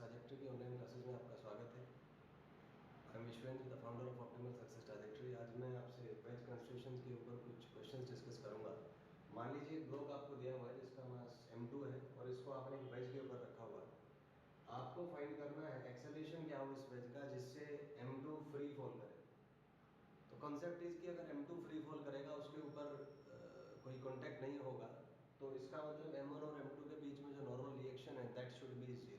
Trajectory की online classes में आपका स्वागत है। I am Vishvendra, the founder of optimal success trajectory. आज मैं आपसे बैच कंस्ट्रक्शन के ऊपर कुछ क्वेश्चंस डिस्कस करूंगा। मान लीजिए एक ब्लॉक आपको दिया हुआ है जिसका मास m2 है और इसको आपने एक बैच के ऊपर रखा हुआ है। आपको फाइंड करना है एक्सेलरेशन क्या हो इस बैच का जिससे m2 फ्री फॉल करे। तो कॉन्सेप्ट इज कि अगर m2 फ्री फॉल करेगा उसके ऊपर कोई कॉन्टैक्ट नहीं होगा तो इसका मतलब m1 और m2 के बीच में जो नॉर्मल रिएक्शन है दैट शुड बी जीरो।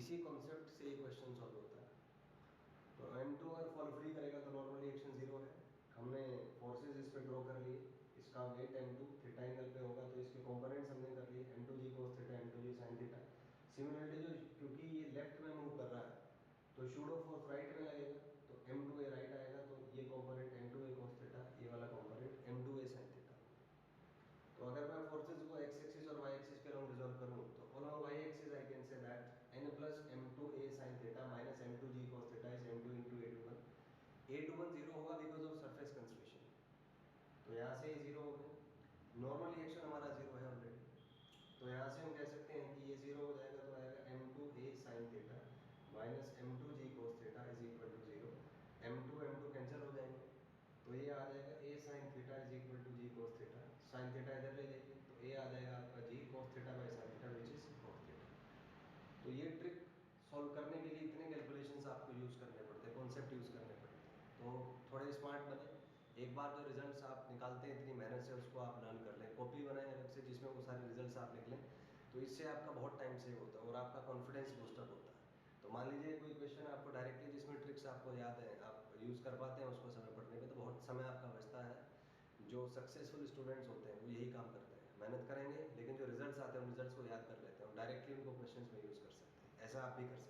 इसी कॉन्सेप्ट से ये क्वेश्चन सॉल्व होता है। तो m2 अगर फॉल फ्री करेगा तो नॉर्मल रिएक्शन जीरो है। हमने फोर्सेस इस पे ड्रॉ कर लिए। इसका वेट m2 थीटा एंगल पे होगा तो इसके कंपोनेंट्स हमने कर लिए m2g cos theta m2g sin theta. Similarly जो क्योंकि ये लेफ्ट में मूव कर रहा है तो शूडो फोर्स राइट में लगेगा तो m2a राइट आएगा तो ये कंपोनेंट m2a cos थीटा, ये वाला कंपोनेंट m2a sin थीटा। तो अगर मैं फोर्सेस को x एक्सिस और y एक्सिस के अलोंग रिजॉल्व करूं तो along y axis I can say that n plus m2a sin theta minus m2g cos theta is m2 into a21। a21 zero होगा because of surface concentration, तो यहाँ से ये zero हो गया। नॉर्मल रिएक्शन हमारा जीरो है ऑलरेडी, तो यहाँ से हम कह सकते हैं कि ये जीरो हो जाएगा तो आएगा m2a sin theta minus m2g cos theta is equal to zero. m2 cancel हो जाएंगे तो ये आ जाएगा a sin theta is equal to g cos theta. sin theta इधर ले लेंगे तो a आ जाएगा आपका g cos theta by sin theta which is cos theta. तो ये ट्रिक सॉल्व करने के लिए इतने कैलकुलेशंस आपको यूज़ करने पड़ते हैं, कॉन्सेप्ट यूज़ करने पड़ते हैं। तो थोड़े स्मार्ट बने, एक बार जो रिजल्ट्स आप निकालते हैं इतनी मेहनत से उसको आप लर्न कर लें, कॉपी बनाएं अलग से जिसमें वो सारे रिजल्ट्स आप लिख लें। तो इससे आपका बहुत टाइम सेव होता है और आपका कॉन्फिडेंस बूस्टअप होता है। तो मान लीजिए कोई क्वेश्चन आपको डायरेक्टली जिसमें ट्रिक्स आपको याद है आप यूज़ कर पाते हैं उसको समय पढ़ने में, तो बहुत समय आपका बचता है। जो सक्सेसफुल स्टूडेंट्स होते हैं वो यही काम करते हैं, मेहनत करेंगे लेकिन जो रिजल्ट्स आते हैं उन रिजल्ट्स को याद कर लेते हैं और डायरेक्टली उनको क्वेश्चंस में यूज़ कर सकते हैं। ऐसा आप भी कर सकते हैं।